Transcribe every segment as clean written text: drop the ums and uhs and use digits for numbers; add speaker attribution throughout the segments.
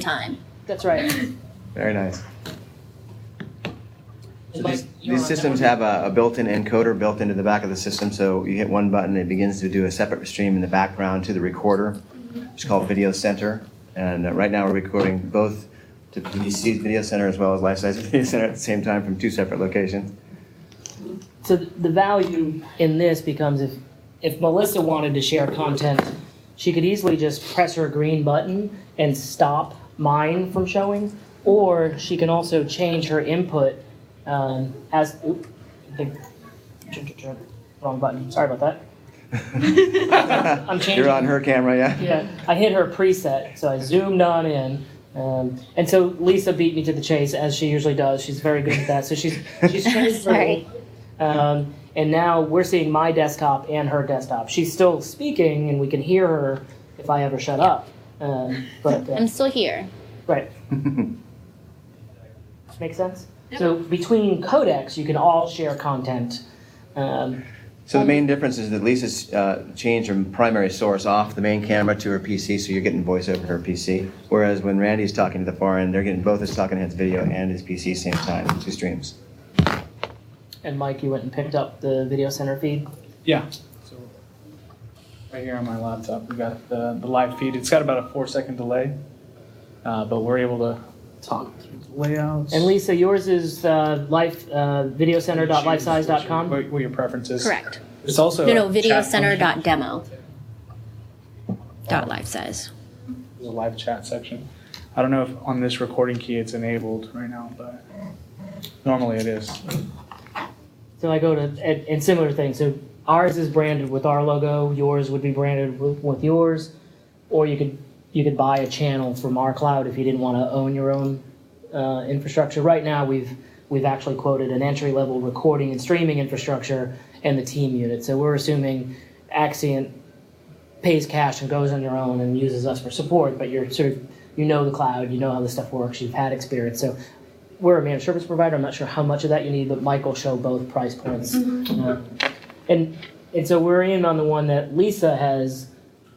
Speaker 1: Time.
Speaker 2: That's right.
Speaker 3: Very nice. So these systems have a built-in encoder built into the back of the system, so you hit one button, it begins to do a separate stream in the background to the recorder. It's called Video Center, and right now we're recording both to PDC's Video Center as well as Life-Size Video Center at the same time from two separate locations.
Speaker 2: So the value in this becomes if Melissa wanted to share content, she could easily just press her green button and stop mine from showing, or she can also change her input as, wrong button, sorry about that. I'm changing.
Speaker 3: You're on her camera, yeah?
Speaker 2: Yeah, I hit her preset, so I zoomed on in. And so Lisa beat me to the chase, as she usually does. She's very good at that. So she's changed her. And now we're seeing my desktop and her desktop. She's still speaking, and we can hear her if I ever shut up. But
Speaker 1: I'm still here.
Speaker 2: Right. Make sense? So between codecs, you can all share content.
Speaker 3: So the main difference is that Lisa's changed her primary source off the main camera to her PC, so you're getting voice over her PC. Whereas when Randy's talking to the far end, they're getting both his talking heads video and his PC same time, two streams.
Speaker 2: And Mike, you went and picked up the Video Center feed?
Speaker 4: Yeah. So right here on my laptop, we got the live feed. It's got about a 4-second delay, but we're able to talk through the layouts.
Speaker 2: And Lisa, yours is videocenter.lifesize.com?
Speaker 4: What your preference is.
Speaker 1: Correct.
Speaker 4: It's also
Speaker 1: No,
Speaker 4: a chat function.
Speaker 1: videocenter.demo.lifesize.
Speaker 4: There's a live chat section. I don't know if on this recording key it's enabled right now, but normally it is.
Speaker 2: So I go to, and similar things. So ours is branded with our logo, yours would be branded with yours, or you could buy a channel from our cloud if you didn't want to own your own infrastructure. Right now we've actually quoted an entry-level recording and streaming infrastructure and the team unit. So we're assuming Axient pays cash and goes on your own and uses us for support, but you're sort of, you know the cloud, you know how this stuff works, you've had experience. So we're a managed service provider. I'm not sure how much of that you need, but Mike will show both price points. And so we're in on the one that Lisa has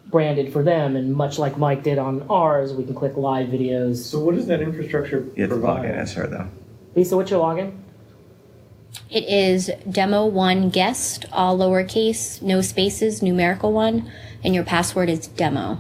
Speaker 2: branded for them, and much like Mike did on ours, we can click live videos.
Speaker 5: So what does that infrastructure
Speaker 3: You have to log in
Speaker 5: provide?
Speaker 3: as her, though.
Speaker 2: Lisa, what's your login?
Speaker 1: It is demo1 guest, all lowercase, no spaces, numerical one, and your password is demo.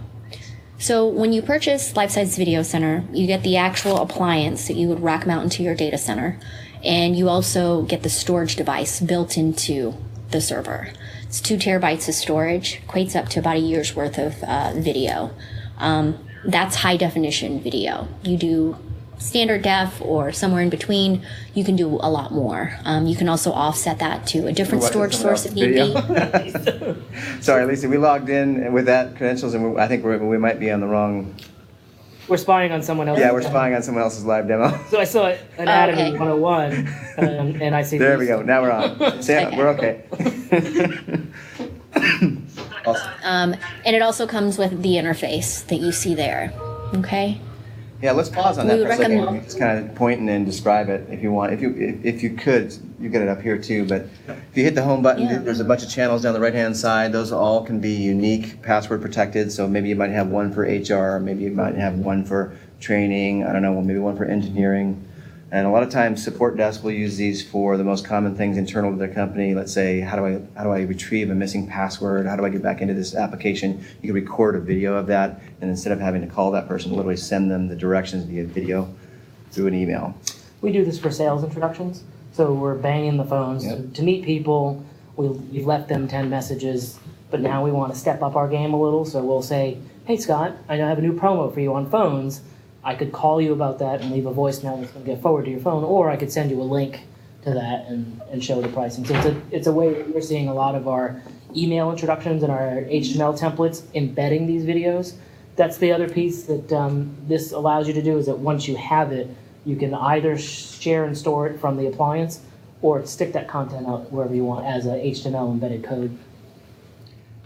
Speaker 1: So when you purchase Life-Size Video Center, you get the actual appliance that you would rack mount into your data center, and you also get the storage device built into the server. It's 2 terabytes of storage, equates up to about a year's worth of video. That's high definition video. You do standard def or somewhere in between, you can do a lot more. You can also offset that to a different storage source if need be.
Speaker 3: Sorry, Lisa, we logged in with that credentials, and I think we might be on the wrong.
Speaker 2: We're spying on someone else.
Speaker 3: Yeah, we're spying on someone else's live demo.
Speaker 2: So I saw Anatomy 101, and I see.
Speaker 3: There we go. Now we're on. We're okay.
Speaker 1: And it also comes with the interface that you see there. Okay.
Speaker 3: Yeah, let's pause on that
Speaker 1: We
Speaker 3: for a second.
Speaker 1: recommend-
Speaker 3: Just kind of point and then describe it if you want. If you could, you get it up here too. But if you hit the home button,
Speaker 1: Yeah.
Speaker 3: there's a bunch of channels down the right-hand side. Those all can be unique, password protected. So maybe you might have one for HR, maybe you might have one for training. I don't know, maybe one for engineering. And a lot of times, support desk will use these for the most common things internal to their company. Let's say, how do I retrieve a missing password? How do I get back into this application? You can record a video of that, and instead of having to call that person, literally send them the directions via video through an email.
Speaker 2: We do this for sales introductions. So we're banging the phones
Speaker 3: Yep.
Speaker 2: to meet people. We've left them 10 messages, but now we want to step up our game a little. So we'll say, hey, Scott, I have a new promo for you on phones. I could call you about that and leave a voicemail that's going to get forwarded to your phone, or I could send you a link to that and show the pricing. So it's a way that we're seeing a lot of our email introductions and our HTML templates embedding these videos. That's the other piece that this allows you to do, is that once you have it, you can either share and store it from the appliance or stick that content out wherever you want as a HTML embedded code.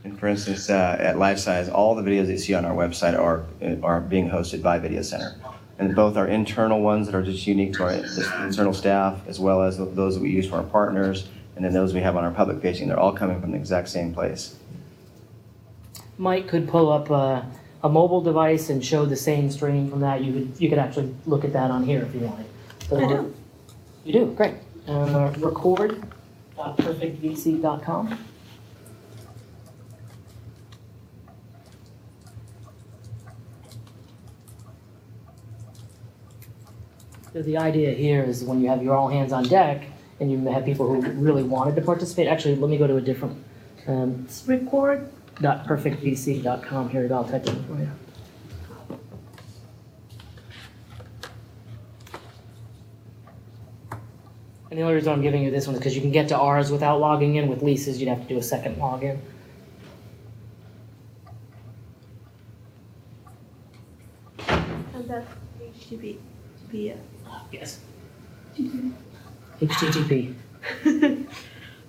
Speaker 3: And for instance, at Life-Size, all the videos that you see on our website are being hosted by Video Center. And both our internal ones that are just unique to our internal staff, as well as those that we use for our partners, and then those we have on our public facing, they're all coming from the exact same place.
Speaker 2: Mike could pull up a mobile device and show the same stream from that. You could actually look at that on here if you wanted. So
Speaker 5: I do.
Speaker 2: You do, great. Record.perfectvc.com. So the idea here is when you have your all hands on deck and you have people who really wanted to participate. Actually, let me go to a different. It's record.perfectvc.com here. I'll type it in for you. And the only reason I'm giving you this one is because you can get to ours without logging in. With Lisa's, you'd have to do a second login.
Speaker 5: And that's HTTP.
Speaker 2: Yes. HTTP.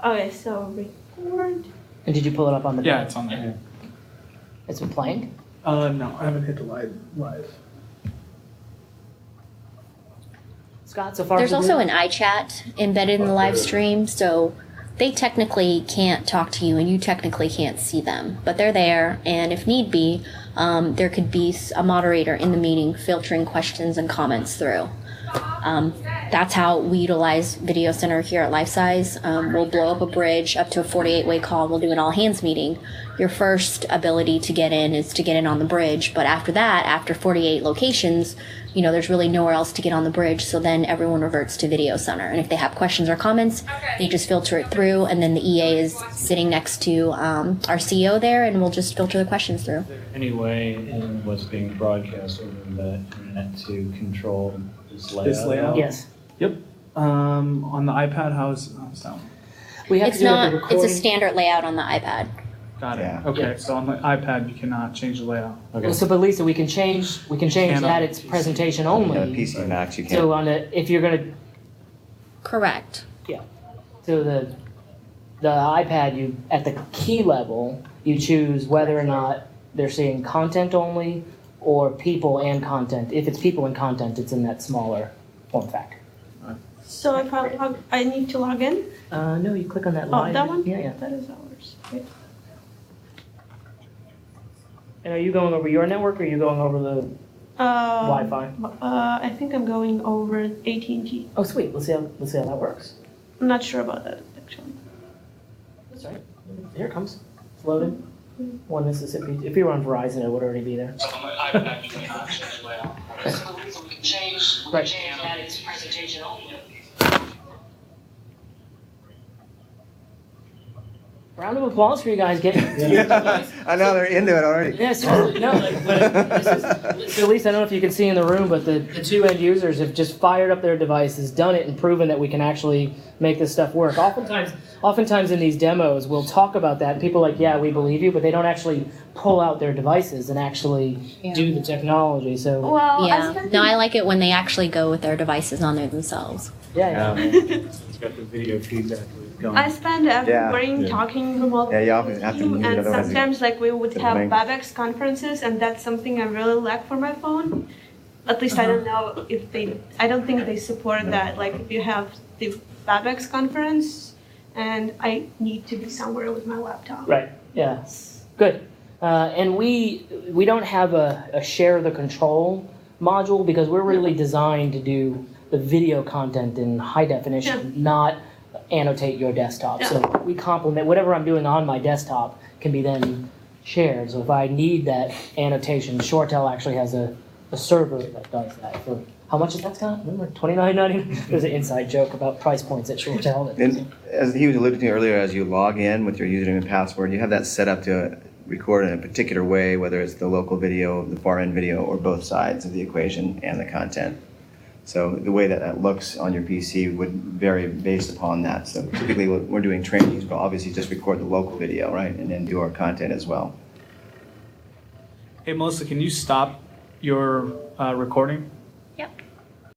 Speaker 5: Okay, so record.
Speaker 2: And did you pull it up on the?
Speaker 4: Yeah, it's on there.
Speaker 2: It's been playing.
Speaker 4: No, I haven't hit the live.
Speaker 2: Scott, so far
Speaker 1: There's
Speaker 2: so
Speaker 1: also
Speaker 2: good?
Speaker 1: an iChat embedded in the live stream, so they technically can't talk to you and you technically can't see them, but they're there, and if need be, there could be a moderator in the meeting filtering questions and comments through. That's how we utilize Video Center here at Lifesize. We'll blow up a bridge up to a 48-way call. We'll do an all-hands meeting. Your first ability to get in is to get in on the bridge, but after that, after 48 locations, there's really nowhere else to get on the bridge, so then everyone reverts to Video Center. And if they have questions or comments, they just filter it through, and then the EA is sitting next to our CEO there, and we'll just filter the questions through.
Speaker 6: Any way in what's being broadcast over the internet to control this layout?
Speaker 4: This layout?
Speaker 2: Yes.
Speaker 4: Yep. On the iPad, how's that one?
Speaker 2: We have
Speaker 1: It's
Speaker 2: to do
Speaker 1: not.
Speaker 2: the
Speaker 1: It's
Speaker 2: recording.
Speaker 1: a standard layout on the iPad.
Speaker 4: Got it.
Speaker 3: Yeah.
Speaker 4: Okay,
Speaker 2: Yeah.
Speaker 4: so on the iPad, you cannot change the layout.
Speaker 6: Okay.
Speaker 2: So, but Lisa, we can change
Speaker 4: Cannot.
Speaker 2: that it's presentation only.
Speaker 3: Yeah, PC Max, you can't.
Speaker 2: So if you're gonna,
Speaker 1: Correct.
Speaker 2: so the iPad, you at the key level, you choose whether or not they're seeing content only or people and content. If it's people and content, it's in that smaller form factor.
Speaker 5: So if I need to log in.
Speaker 2: No, you click on that
Speaker 5: Oh,
Speaker 2: line.
Speaker 5: that one?
Speaker 2: Yeah.
Speaker 5: That is ours. Okay.
Speaker 2: And are you going over your network or are you going over the Wi-Fi?
Speaker 5: I think I'm going over AT&T.
Speaker 2: Oh, sweet. Let's see how that works.
Speaker 5: I'm not sure about that actually.
Speaker 2: Sorry. Here it comes. It's loaded. One Mississippi. If you were on Verizon, it would already be there. Right. Round of applause for you guys getting.
Speaker 3: I know they're into it already.
Speaker 2: Yes, no, but this is, so at least I don't know if you can see in the room, but the two end users have just fired up their devices, done it, and proven that we can actually make this stuff work. Oftentimes in these demos, we'll talk about that, and people are like, yeah, we believe you, but they don't actually pull out their devices and actually do the technology. So
Speaker 5: Well,
Speaker 1: Yeah. No, I like it when they actually go with their devices on there themselves.
Speaker 2: yeah.
Speaker 6: It's got the video feedback loop going.
Speaker 5: I spend every
Speaker 3: Yeah.
Speaker 5: morning talking remotely.
Speaker 3: Yeah, you often have to
Speaker 5: with
Speaker 3: mute
Speaker 5: you,
Speaker 3: it,
Speaker 5: and
Speaker 3: otherwise
Speaker 5: sometimes like we would have
Speaker 3: thing.
Speaker 5: WebEx conferences, and that's something I really lack for my phone. At least I don't know if I don't think they support that. Like if you have the WebEx conference, and I need to be somewhere with my laptop.
Speaker 2: Right. Yeah. Good. And we don't have a share the control module because we're really designed to do the video content in high definition, not annotate your desktop.
Speaker 5: Yeah.
Speaker 2: So we complement whatever I'm doing on my desktop can be then shared. So if I need that annotation, ShoreTel actually has a server that does that. For how much is that, Scott? Remember, $29.99? There's an inside joke about price points at ShoreTel.
Speaker 3: And as he was alluding to earlier, as you log in with your username and password, you have that set up to record in a particular way, whether it's the local video, the far end video, or both sides of the equation and the content. So the way that looks on your PC would vary based upon that. So typically when we're doing trainings, we'll obviously just record the local video, right? And then do our content as well.
Speaker 4: Hey, Melissa, can you stop your recording?